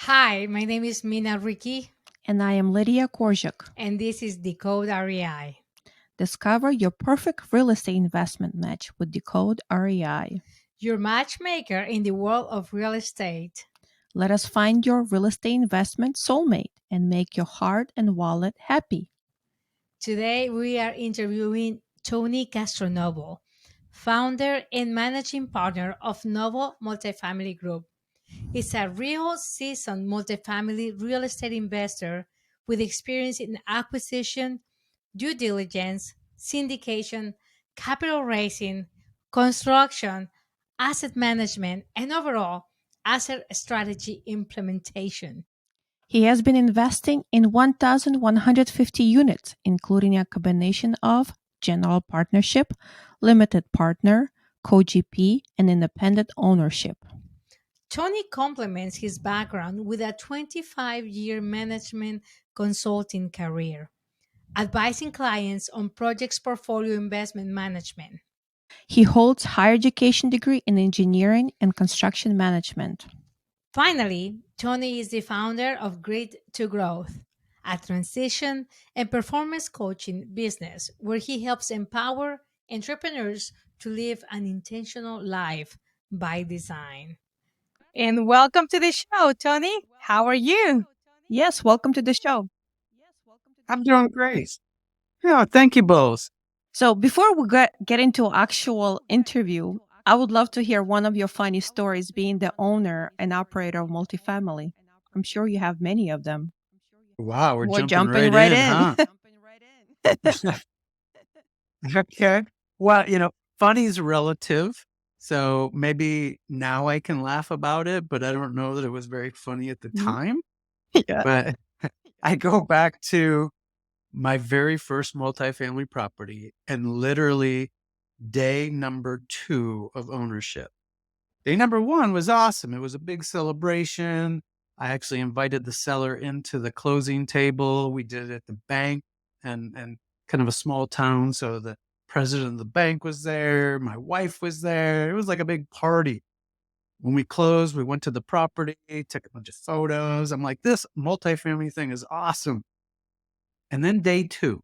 Hi, my name is Mina Ricky, And I am Lydia Korjuk. and this is Decode REI, Discover your perfect real estate investment match with Decode REI. your matchmaker in the world of real estate. Let us find your real estate investment soulmate and make your heart and wallet happy. Today, we are interviewing Tony Castronovo, founder and managing partner of Novo Multifamily Group. He's a real seasoned multifamily real estate investor with experience in acquisition, due diligence, syndication, capital raising, construction, asset management, and overall asset strategy implementation. He has been investing in 1,150 units, including a combination of general partnership, limited partner, co-GP, and independent ownership. Tony complements his background with a 25-year management consulting career, advising clients on projects portfolio investment management. He holds higher education degree in engineering and construction management. Finally, Tony is the founder of Grit to Growth, a transition and performance coaching business where he helps empower entrepreneurs to live an intentional life by design. And welcome to the show, Tony. How are you? Yes, welcome to the show. I'm doing great. Yeah, thank you both. So before we get into actual interview, I would love to hear one of your funny stories being the owner and operator of multifamily. I'm sure you have many of them. Wow, we're We're jumping jumping right right in, in. huh? Okay. Well, funny is relative. So maybe now I can laugh about it, but I don't know that it was very funny at the Mhm. time. Yeah. But I go back to my very first multifamily property and literally day number 2 of ownership. Day number 1 was awesome. It was a big celebration. I actually invited the seller into the closing table. We did it at the bank and kind of a small town. So the president of the bank was there. My wife was there. It was like a big party. When we closed, we went to the property, took a bunch of photos. I'm like, this multifamily thing is awesome. And then day 2,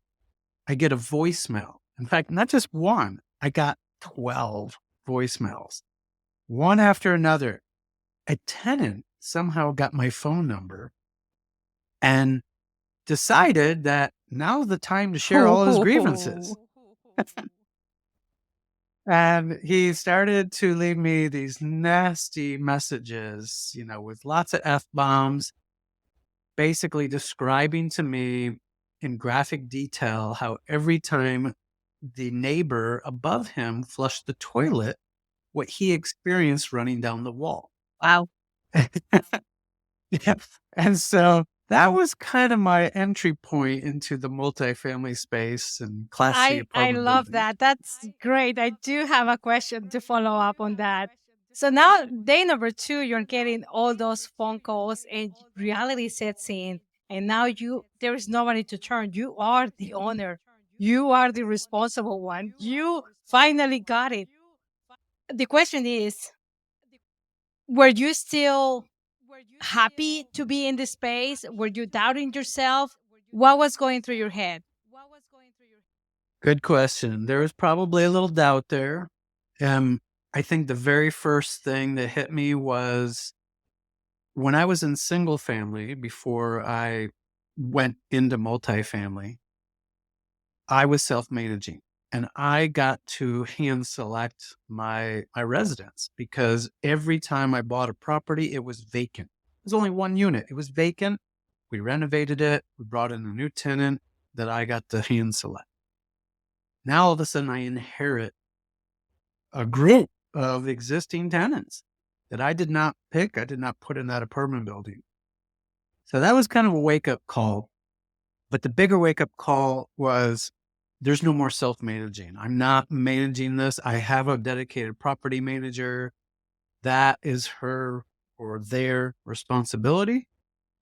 I get a voicemail. In fact, not just one, I got 12 voicemails, one after another. A tenant somehow got my phone number and decided that now's the time to share all his grievances. And he started to leave me these nasty messages, with lots of F bombs, basically describing to me in graphic detail how every time the neighbor above him flushed the toilet, what he experienced running down the wall. Wow. Yeah. And so that was kind of my entry point into the multifamily space and Class C I apartment love building. that. That's great. I do have a question to follow up on that. So now, day number 2, you're getting all those phone calls and reality sets in. And now there is nobody to turn. You are the owner. You are the responsible one. You finally got it. The question is, were you still happy to be in this space? Were you doubting yourself? What was going through your head? Good question. There was probably a little doubt there. I think the very first thing that hit me was when I was in single family before I went into multifamily, I was self-managing and I got to hand select my residents because every time I bought a property, it was vacant. It was only one unit. It was vacant. We renovated it. We brought in a new tenant that I got to hand select. Now all of a sudden I inherit a group of existing tenants that I did not pick. I did not put in that apartment building. So that was kind of a wake up call. But the bigger wake up call was there's no more self managing. I'm not managing this. I have a dedicated property manager. That is her or their responsibility.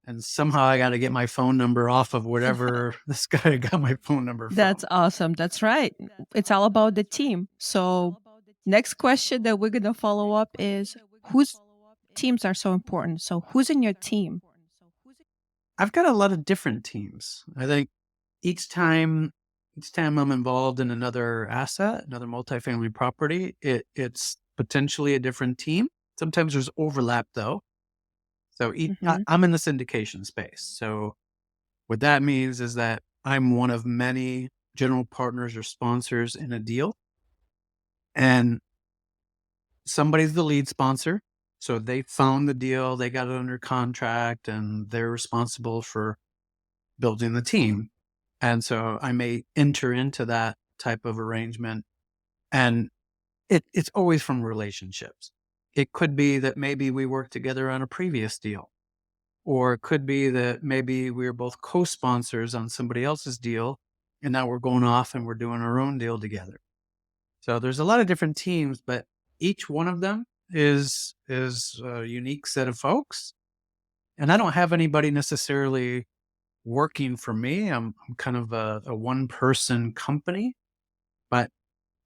And somehow I got to get my phone number off of whatever this guy got my phone number from. That's awesome. That's right. It's all about the team. So, next question that we're going to follow up is whose teams are so important? So, who's in your team? I've got a lot of different teams. I think each time I'm involved in another asset, another multifamily property, it's potentially a different team. Sometimes there's overlap though. So Mm-hmm. I'm in the syndication space. So what that means is that I'm one of many general partners or sponsors in a deal, and somebody's the lead sponsor. So they found the deal, they got it under contract, and they're responsible for building the team. And so I may enter into that type of arrangement. And it's always from relationships. It could be that maybe we worked together on a previous deal, or it could be that maybe we were both co-sponsors on somebody else's deal. And now we're going off and we're doing our own deal together. So there's a lot of different teams, but each one of them is a unique set of folks. And I don't have anybody necessarily working for me. I'm kind of a one person company, but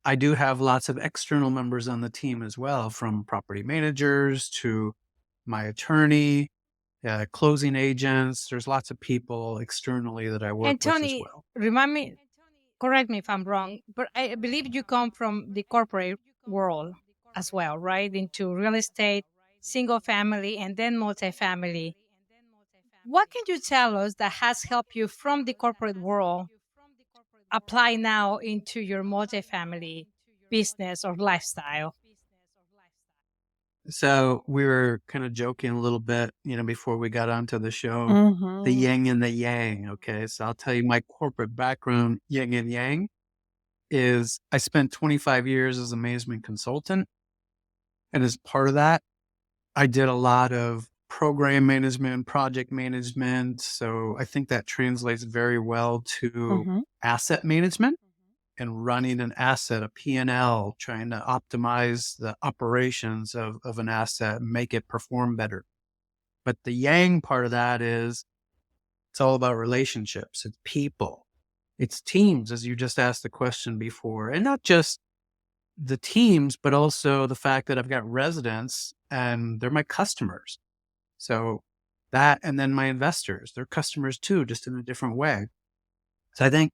I do have lots of external members on the team as well, from property managers to my attorney, closing agents. There's lots of people externally that I work And with as Tony, well. remind me, correct me if I'm wrong, but I believe you come from the corporate world as well, right? Into real estate, single family, and then multifamily. What can you tell us that has helped you from the corporate world apply now into your multifamily business or lifestyle? So we were kind of joking a little bit, before we got onto the show, the Mm-hmm. yin and the yang. Okay. So I'll tell you my corporate background, yin and yang, is I spent 25 years as a management consultant. And as part of that, I did a lot of program management, project management. So I think that translates very well to Mm-hmm. asset management and running an asset, a P&L, trying to optimize the operations of an asset and make it perform better. But the yang part of that is it's all about relationships. It's people. It's teams, as you just asked the question before. And not just the teams, but also the fact that I've got residents and they're my customers. So that, and then my investors, they're customers too, just in a different way. So I think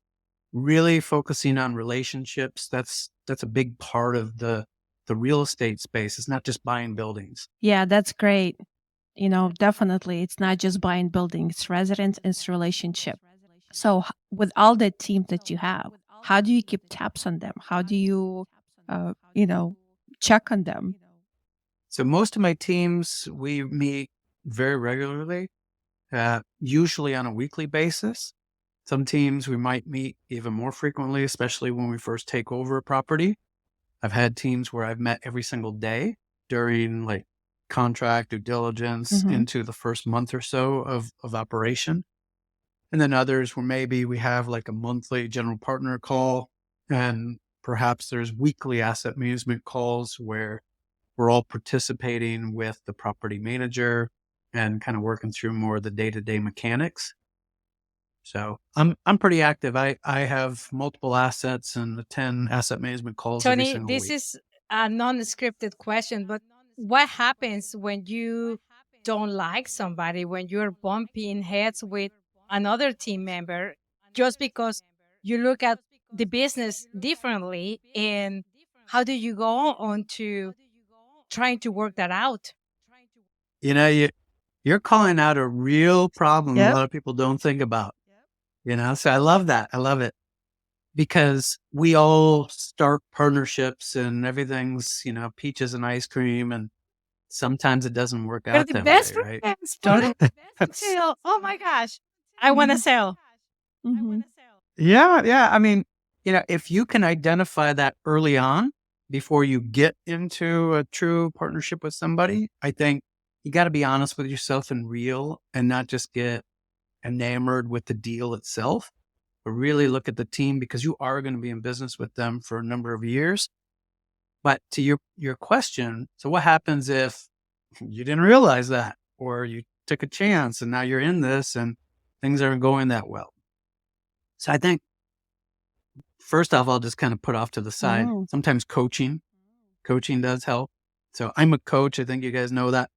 really focusing on relationships, that's a big part of the real estate space. It's not just buying buildings. Yeah, that's great. Definitely, it's not just buying buildings, it's residents, it's relationship. So, with all the team that you have, how do you keep tabs on them? How do you, uh, you know, check on them? So most of my teams, we meet very regularly, usually on a weekly basis. Some teams we might meet even more frequently, especially when we first take over a property. I've had teams where I've met every single day during like contract due diligence Mm-hmm. into the first month or so of operation. And then others where maybe we have like a monthly general partner call, and perhaps there's weekly asset management calls where we're all participating with the property manager and kind of working through more of the day-to-day mechanics. So I'm pretty active. I have multiple assets and attend asset management calls every Tony, single this week. is a non-scripted question, but what happens when you don't like somebody, when you're bumping heads with another team member just because you look at the business differently? And how do you go on to trying to work that out? You know, you're calling out a real problem a Yep. lot of people don't think about, so I love that. I love it because we all start partnerships and everything's, peaches and ice cream. And sometimes it doesn't work We're out the that best way, right? friends, but until, oh my gosh, I want to Mm-hmm. sell. Mm-hmm. Yeah, yeah. I mean, if you can identify that early on before you get into a true partnership with somebody, I think you got to be honest with yourself and real and not just get enamored with the deal itself, but really look at the team because you are going to be in business with them for a number of years. But to your question, so what happens if you didn't realize that or you took a chance and now you're in this and things aren't going that well? So I think first off, I'll just kind of put off to the side. Oh. Sometimes coaching does help. So I'm a coach. I think you guys know that,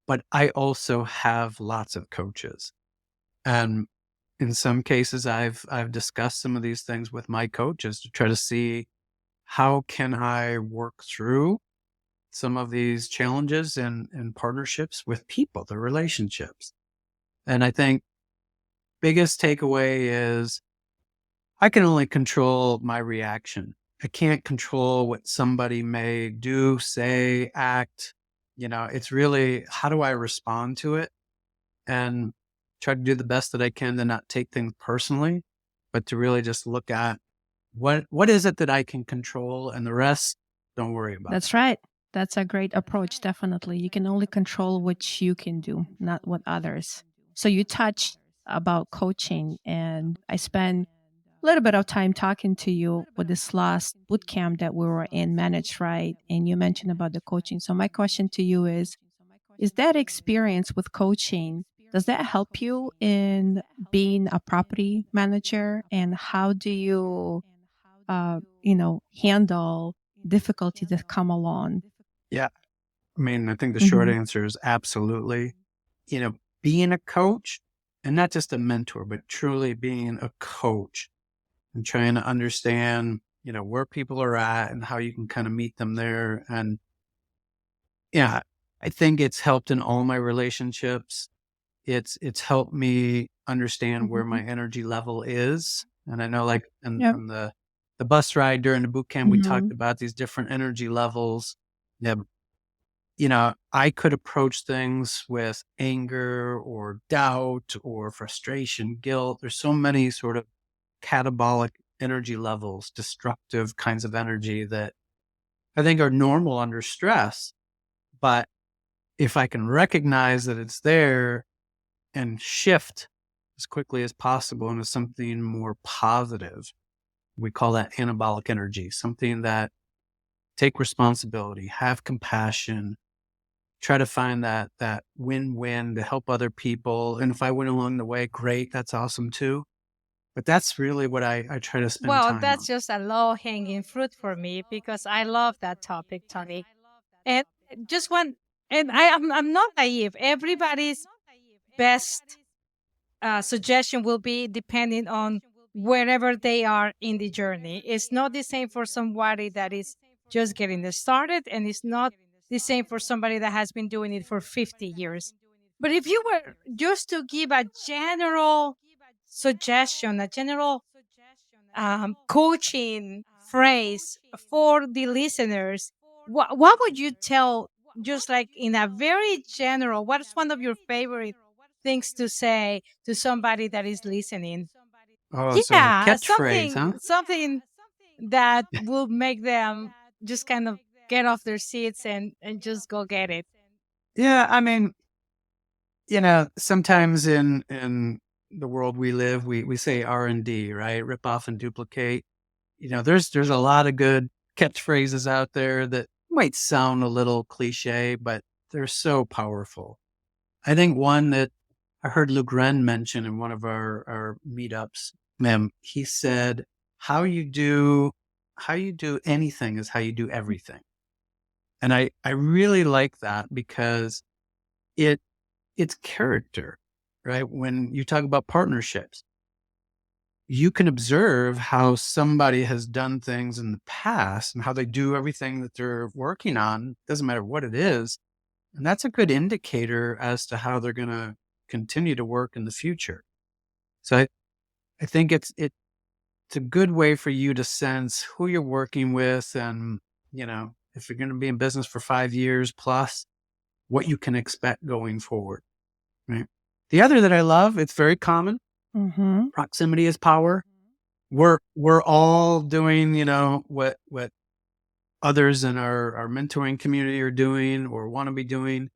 but I also have lots of coaches. And in some cases, I've discussed some of these things with my coaches to try to see how can I work through some of these challenges in partnerships with people, the relationships. And I think biggest takeaway is I can only control my reaction. I can't control what somebody may do, say, act. It's really how do I respond to it and try to do the best that I can to not take things personally, but to really just look at what is it that I can control and the rest, don't worry about. That's right. That's a great approach, definitely. You can only control what you can do, not what others. So you touched about coaching, and I spent a little bit of time talking to you with this last boot camp that we were in, Managed Right, and you mentioned about the coaching. So my question to you is that experience with coaching, does that help you in being a property manager? And how do you, handle difficulties that come along? Yeah. I mean, I think the short Mhm. answer is absolutely. Being a coach and not just a mentor, but truly being a coach and trying to understand, where people are at and how you can kind of meet them there. And yeah, I think it's helped in all my relationships. It's helped me understand where my Mhm. energy level is. And I know like in, Yep. on the bus ride during the boot camp, we talked Mhm. about these different energy levels. Yeah, I could approach things with anger or doubt or frustration, guilt. There's so many sort of catabolic energy levels, destructive kinds of energy that I think are normal under stress. But if I can recognize that it's there and shift as quickly as possible into something more positive, we call that anabolic energy, something that take responsibility, have compassion, try to find that win-win to help other people. And if I win along the way, great, that's awesome too. But that's really what I try to spend Well, time that's on. just a low hanging fruit for me because I love that topic, Tony. And just one, and I'm not naive. Everybody's best suggestion will be depending on wherever they are in the journey. It's not the same for somebody that is just getting started, and it's not the same for somebody that has been doing it for 50 years. But if you were just to give a general suggestion, a general coaching phrase for the listeners, what would you tell, just like in a very general, what's one of your favorite things to say to somebody that is listening? Oh, so a Yeah, catchphrase, something huh? something that will make them just kind of get off their seats and just go get it. Yeah, I mean, sometimes in the world we live, we say R&D, right? Rip off and duplicate. There's a lot of good catchphrases out there that might sound a little cliche, but they're so powerful. I think one that I heard Luke Wren mention in one of our meetups, he said, how you do anything is how you do everything. And I really like that because it it's character, right? When you talk about partnerships, you can observe how somebody has done things in the past and how they do everything that they're working on. Doesn't matter what it is. And that's a good indicator as to how they're going to continue to work in the future. So I think it's a good way for you to sense who you're working with and, if you're going to be in business for 5 years plus, what you can expect going forward. Right. The other that I love, it's very common. Mhm. Proximity is power. We're all doing, what others in our mentoring community are doing or want to be doing,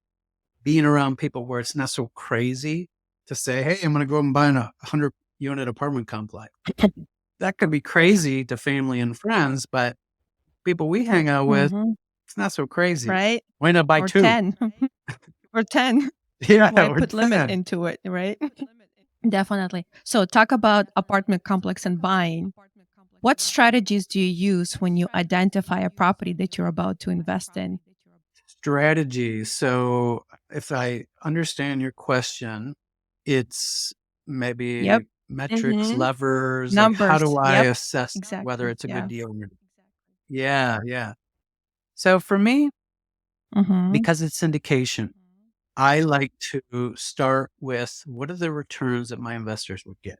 being around people where it's not so crazy to say, hey, I'm going to go and buy a 100-unit apartment complex. That could be crazy to family and friends, but people we hang out with, Mhm. it's not so crazy. Right? Why not buy Or two? 10. Or 10. Yeah, Why or put limit 10. into it, right? Definitely. So talk about apartment complex and buying. What strategies do you use when you identify a property that you're about to invest in? Strategy. So if I understand your question, it's maybe Yep. metrics, Mm-hmm. levers, like how Numbers. do I Yep. assess whether Exactly. it's a good Yeah. deal or not? Yeah, yeah. So for me, Mm-hmm. because it's syndication, I like to start with what are the returns that my investors would get?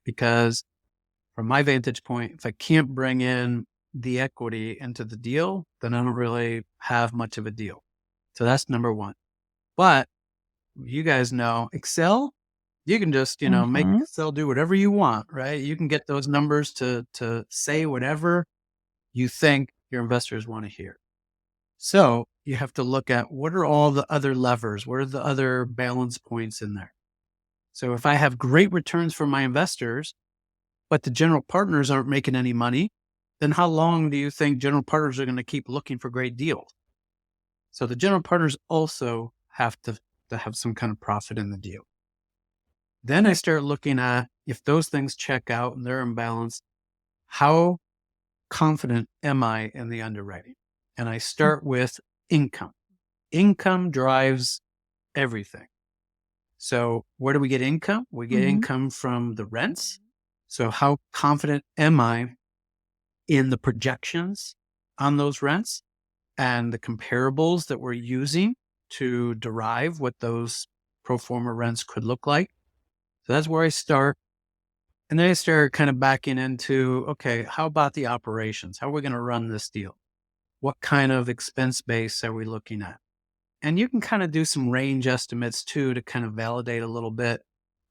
Because from my vantage point, if I can't bring in the equity into the deal, then I don't really have much of a deal. So that's number one. But you guys know Excel, you can just, make Mm-hmm. Excel do whatever you want, right? You can get those numbers to say whatever you think your investors want to hear. So you have to look at what are all the other levers? What are the other balance points in there? So if I have great returns for my investors, but the general partners aren't making any money, then how long do you think general partners are going to keep looking for great deals? So the general partners also have to have some kind of profit in the deal. Then I start looking at if those things check out and they're in balance, how confident am I in the underwriting? And I start with income. Income drives everything. So where do we get income? We get Mm-hmm. income from the rents. So how confident am I in the projections on those rents and the comparables that we're using to derive what those pro forma rents could look like? So that's where I start. And then I start kind of backing into, okay, how about the operations? How are we going to run this deal? What kind of expense base are we looking at? And you can kind of do some range estimates too to kind of validate a little bit.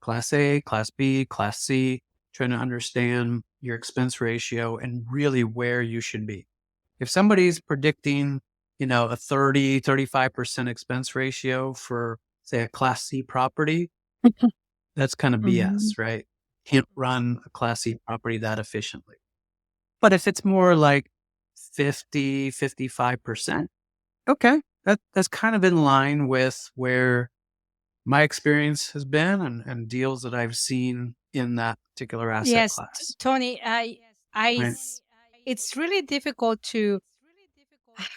Class A, Class B, Class C, trying to understand your expense ratio and really where you should be. If somebody's predicting, a 35% expense ratio for, say, a Class C property, that's kind of Mm-hmm. BS, right? Can't run a Class C property that efficiently. But if it's more like 50, 55%, okay, that's kind of in line with where my experience has been and deals that I've seen in that particular asset Yes, class. Tony, Right. it's really difficult to,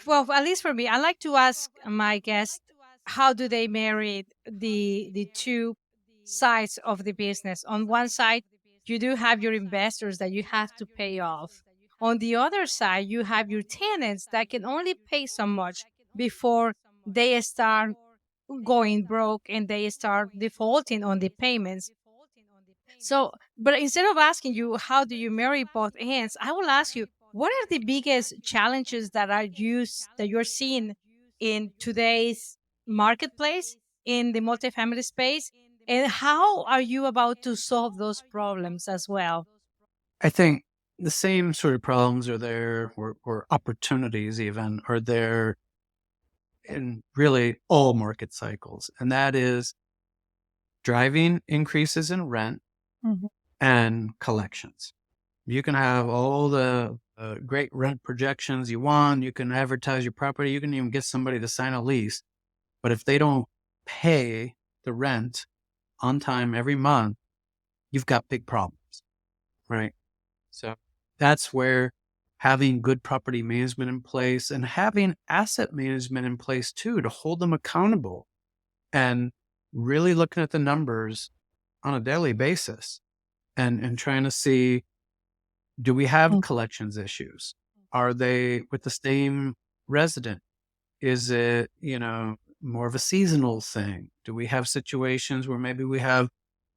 well, at least for me, I like to ask my guests, how do they marry the two sides of the business? On one side, you do have your investors that you have to pay off. On the other side, you have your tenants that can only pay so much before they start going broke and they start defaulting on the payments. So, but instead of asking you, how do you marry both ends, I will ask you, what are the biggest challenges that you're seeing in today's marketplace in the multifamily space? And how are you about to solve those problems as well? I think the same sort of problems are there, or opportunities even, are there in really all market cycles. And that is driving increases in rent Mm-hmm. and collections. You can have all the great rent projections you want. You can advertise your property. You can even get somebody to sign a lease. But if they don't pay the rent on time every month, you've got big problems, right? So that's where having good property management in place and having asset management in place too to hold them accountable and really looking at the numbers on a daily basis and trying to see, do we have collections issues? Are they with the same resident? Is it, more of a seasonal thing? Do we have situations where maybe we have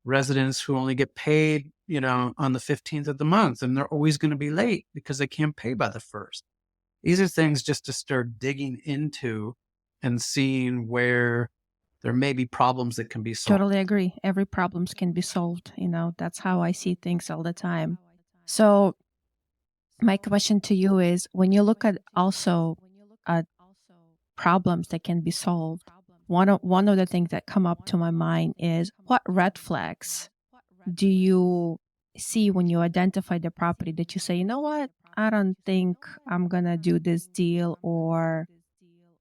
residents who only get paid, on the 15th of the month and they're always going to be late because they can't pay by the first? These are things just to start digging into and seeing where there may be problems that can be solved. Totally agree. Every problems can be solved. That's how I see things all the time. So my question to you is, when you look at also problems that can be solved, one of the things that come up to my mind is, what red flags do you see when you identify the property that you say, you know what, I don't think I'm gonna do this deal, or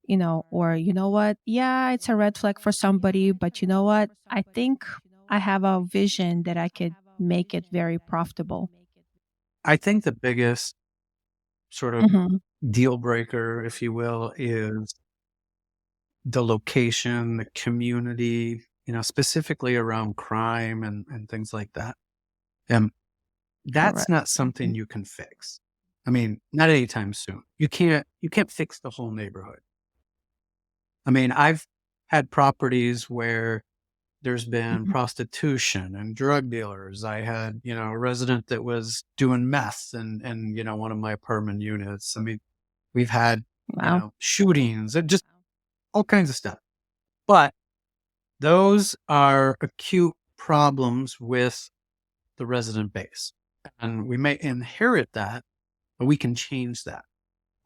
you know what, yeah, it's a red flag for somebody, but you know what, I think I have a vision that I could make it very profitable. I think the biggest sort of Hmm. deal breaker, if you will, is the location, the community. specifically around crime and things like that. Um, that's Correct. not something you can fix. I mean, not anytime soon. You can't fix the whole neighborhood. I mean, I've had properties where there's been Mhm. prostitution and drug dealers. I had, a resident that was doing meth and one of my apartment units. I mean, we've had, Wow. shootings and just all kinds of stuff. But those are acute problems with the resident base. And we may inherit that, but we can change that.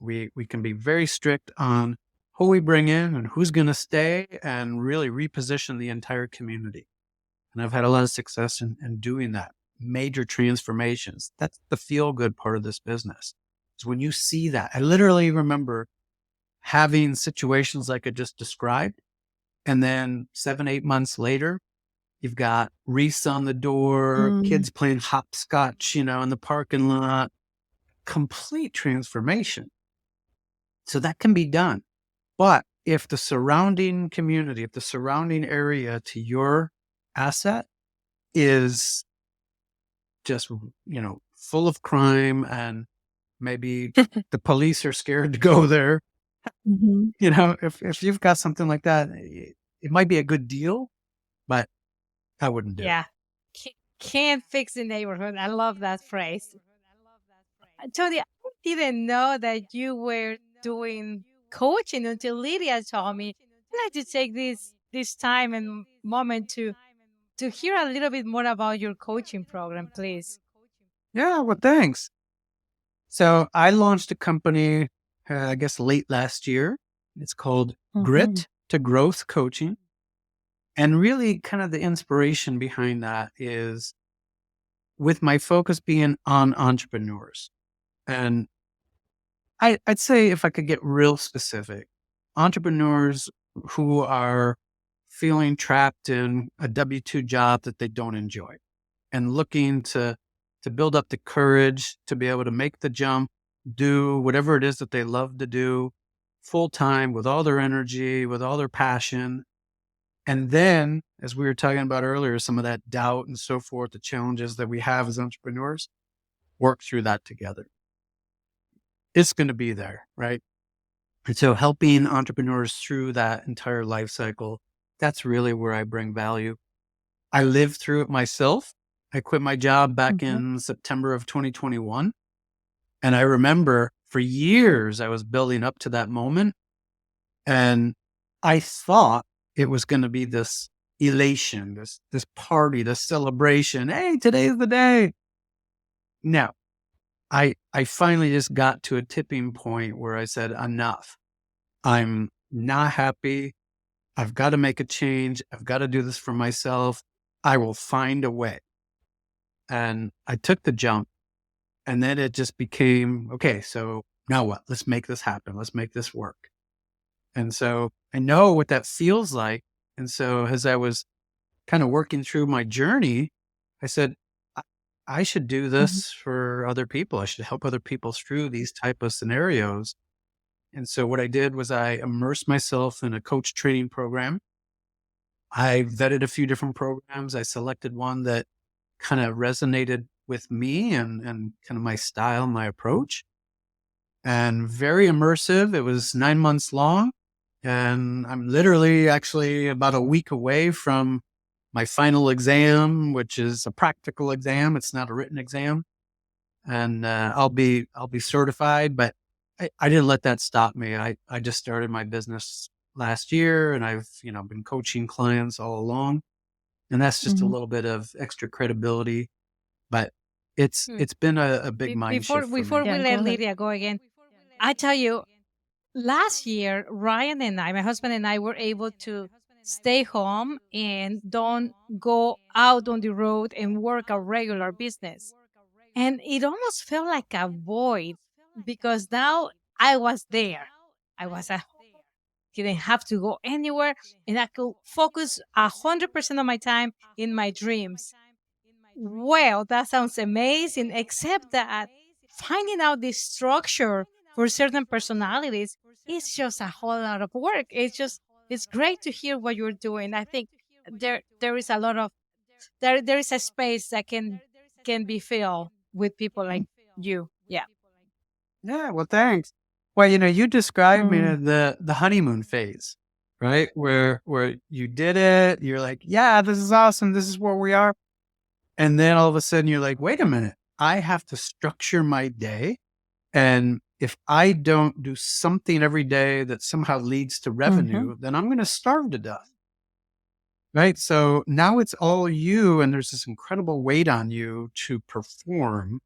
We can be very strict on who we bring in and who's going to stay and really reposition the entire community. And I've had a lot of success in doing that. Major transformations. That's the feel good part of this business. Is when you see that. I literally remember having situations like I just described. And then 7, 8 months later, you've got wreaths on the door, Mm. kids playing hopscotch, in the parking lot. Complete transformation. So that can be done. But if the surrounding community, if the surrounding area to your asset is just, full of crime and maybe the police are scared to go there, Mhm. if you've got something like that, it might be a good deal, but I wouldn't do it. Yeah. Can't fix the neighborhood. I love that phrase. Tony, I didn't know that you were doing coaching until Lydia told me. I'd like to take this time and moment to hear a little bit more about your coaching program, please. Yeah, well, thanks. So I launched a company, I guess late last year. It's called Mhm. Grit to Growth Coaching. And really, kind of the inspiration behind that is with my focus being on entrepreneurs. And I'd say if I could get real specific, entrepreneurs who are feeling trapped in a W 2 job that they don't enjoy and looking to build up the courage to be able to make the jump, do whatever it is that they love to do full time with all their energy, with all their passion. And then, as we were talking about earlier, some of that doubt and so forth, the challenges that we have as entrepreneurs, work through that together. It's going to be there, right? And so helping entrepreneurs through that entire life cycle, that's really where I bring value. I lived through it myself. I quit my job back Mhm. in September of 2021. And I remember for years I was building up to that moment. And I thought it was going to be this elation, this party, this celebration. Hey, today's the day. No, I finally just got to a tipping point where I said, enough. I'm not happy. I've got to make a change. I've got to do this for myself. I will find a way. And I took the jump. And then it just became, okay, so now what? Let's make this happen. Let's make this work. And so I know what that feels like. And so as I was kind of working through my journey, I said, I, I should do Mhm. this for other people. I should help other people through these type of scenarios. And so what I did was I immersed myself in a coach training program. I vetted a few different programs. I selected one that kind of resonated with me and kind of my style, my approach, and very immersive. It was 9 months long. And I'm literally actually about a week away from my final exam, which is a practical exam. It's not a written exam. And I'll be certified, but I didn't let that stop me. I just started my business last year and I've, been coaching clients all along. And that's just a Mhm. little bit of extra credibility, but it's Hmm. it's been a big mind Before shift for before me. we Yeah, go let ahead. Lydia go again, I tell you, last year Ryan and I, my husband and I, were able to stay home and don't go out on the road and work a regular business. And it almost felt like a void because now I was there. I was at home, didn't have to go anywhere, and I could focus 100% of my time in my dreams. Well, that sounds amazing, except that finding out the structure for certain personalities is just a whole lot of work. It's great to hear what you're doing. I think there is a lot of there is a space that can be filled with people like you. Yeah. Yeah, well, thanks. Well, you described me Mm. the honeymoon phase, right? Where you did it, you're like, yeah, this is awesome. This is where we are. And then all of a sudden you're like, wait a minute, I have to structure my day. And if I don't do something every day that somehow leads to Mhm. revenue, then I'm going to starve to death. Right. So now it's all you, and there's this incredible weight on you to perform.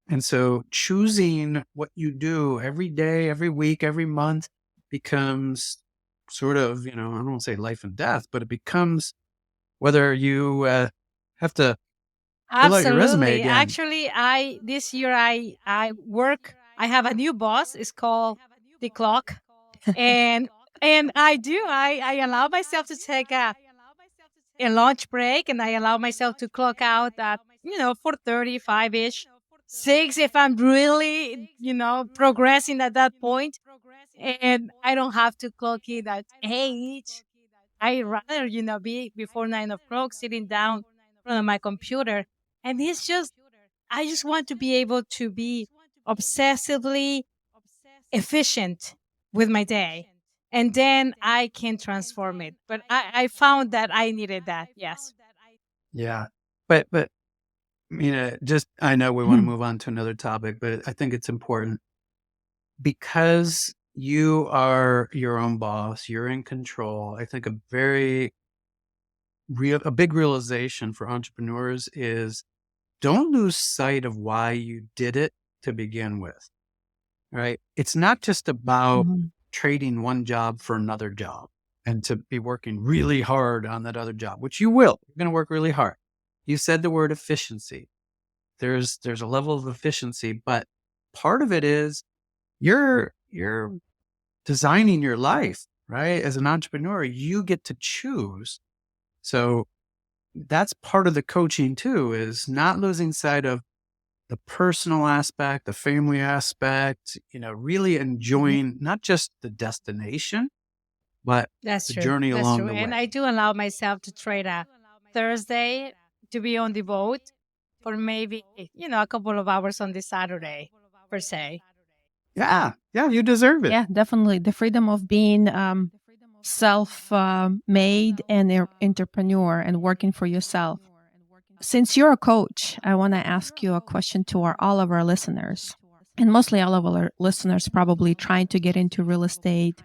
And so choosing what you do every day, every week, every month becomes sort of, I don't want to say life and death, but it becomes whether you have to fill out your resume Absolutely. again. Actually, I this year I work. I have a new boss. It's called the clock, and I allow myself to take a lunch break, and I allow myself to clock out at 4:35 ish, 6 if I'm really progressing at that point, and I don't have to clock in at 8. I rather, be before 9 o'clock sitting down in front of my computer. And I just want to be able to be obsessively efficient with my day. And then I can transform it. But I found that I needed that. Yes. Yeah. But, just, I know we want to move on to another topic, but I think it's important because you are your own boss, you're in control. I think a big realization for entrepreneurs is don't lose sight of why you did it to begin with, right? It's not just about Mhm. trading one job for another job and to be working really hard on that other job, which you will. You're going to work really hard. You said the word efficiency. There's a level of efficiency, but part of it is you're designing your life, right? As an entrepreneur, you get to choose. So that's part of the coaching too, is not losing sight of the personal aspect, the family aspect, really Mhm. enjoying not just the destination, but That's the true. journey That's along true. the And way. I do allow myself to trade a Thursday to be on the boat for maybe, a couple of hours on the Saturday, per se. Yeah. Yeah. You deserve it. Yeah, definitely. The freedom of being self made and an entrepreneur and working for yourself. Since you're a coach, I want to ask you a question to all of our listeners. And mostly all of our listeners probably trying to get into real estate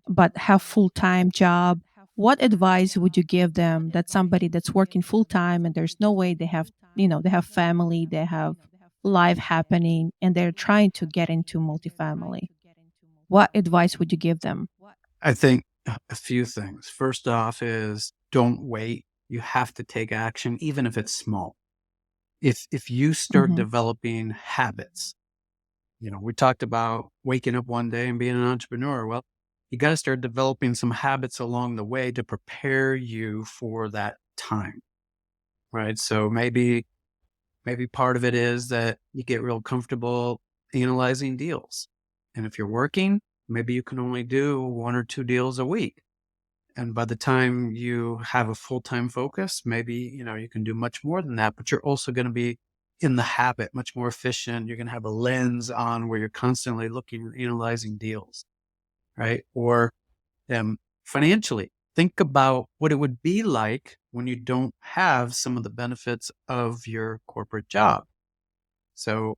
but have full-time job. What advice would you give them that somebody that's working full-time and there's no way they have, they have family, they have life happening and they're trying to get into multifamily? What advice would you give them? I think a few things. First off is don't wait. You have to take action, even if it's small. If you start Mhm. developing habits, we talked about waking up one day and being an entrepreneur. Well, you got to start developing some habits along the way to prepare you for that time, right? So maybe part of it is that you get real comfortable analyzing deals. And if you're working, maybe you can only do one or two deals a week. And by the time you have a full-time focus, maybe, you can do much more than that, but you're also going to be in the habit, much more efficient. You're going to have a lens on where you're constantly looking and analyzing deals, right? Or financially, think about what it would be like when you don't have some of the benefits of your corporate job. So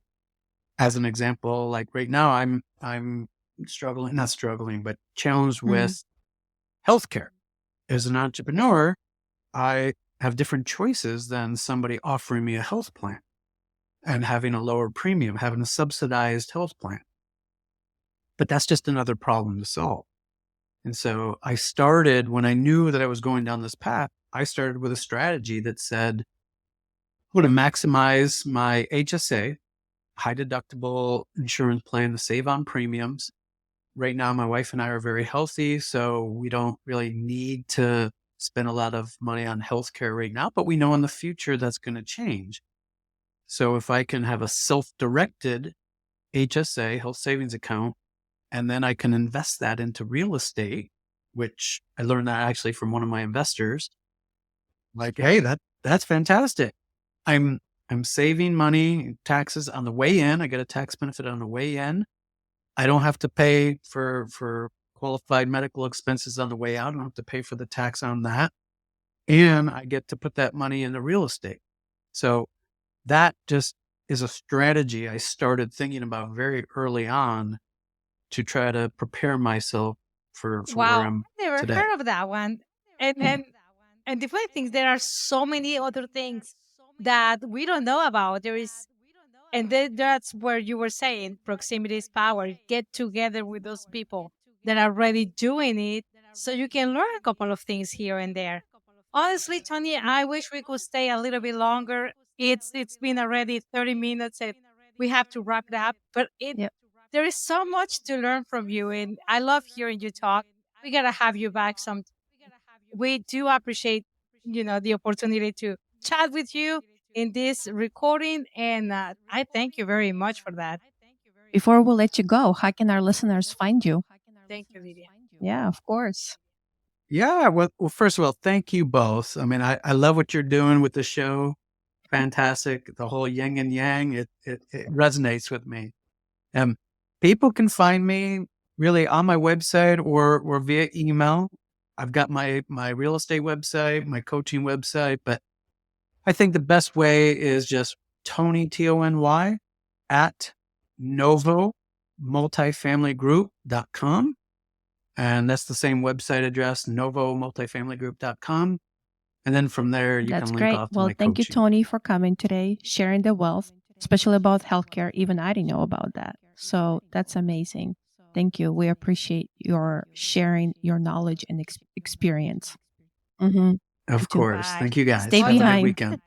as an example, like right now, I'm struggling, not struggling, but challenged Mm. with healthcare. As an entrepreneur, I have different choices than somebody offering me a health plan and having a lower premium, having a subsidized health plan. But that's just another problem to solve. And so I started when I knew that I was going down this path, I started with a strategy that said, I want to maximize my HSA, high deductible insurance plan to save on premiums. Right now, my wife and I are very healthy, so we don't really need to spend a lot of money on healthcare right now, but we know in the future that's going to change. So if I can have a self-directed HSA, health savings account, and then I can invest that into real estate, which I learned that actually from one of my investors. Like, hey, that's fantastic. I'm saving money, taxes on the way in. I get a tax benefit on the way in. I don't have to pay for qualified medical expenses on the way out. I don't have to pay for the tax on that. And I get to put that money into real estate. So that just is a strategy I started thinking about very early on to try to prepare myself for where Wow, I'm I never today. heard of that one. And Yeah. and and the funny thing is, there are so many other things that we don't know about. There is, and that's where you were saying proximity is power. Get together with those people that are already doing it, so you can learn a couple of things here and there. Honestly, Tony, I wish we could stay a little bit longer. It's been already 30 minutes and we have to wrap it up. But Yep. there is so much to learn from you, and I love hearing you talk. We gotta have you back some. We do appreciate, the opportunity to chat with you in this recording, and I thank you very much for that. Before we let you go, how can our listeners find you? Thank you, Lydia. Yeah, of course. Yeah. Well, first of all, thank you both. I mean, I love what you're doing with the show. Fantastic. The whole yin and yang, it resonates with me. Um, People can find me really on my website or via email. I've got my real estate website, my coaching website, but I think the best way is just Tony, Tony, at Novo multifamilygroup.com. And that's the same website address, novomultifamilygroup.com. And then from there, you That's can link great. off to Well, my thank you, coaching. Tony, for coming today, sharing the wealth, especially about healthcare. Even I didn't know about that. So that's amazing. Thank you. We appreciate your sharing your knowledge and experience. Mm-hmm. You Of too. course. Bye. Thank you guys. Stay Have a good behind. weekend.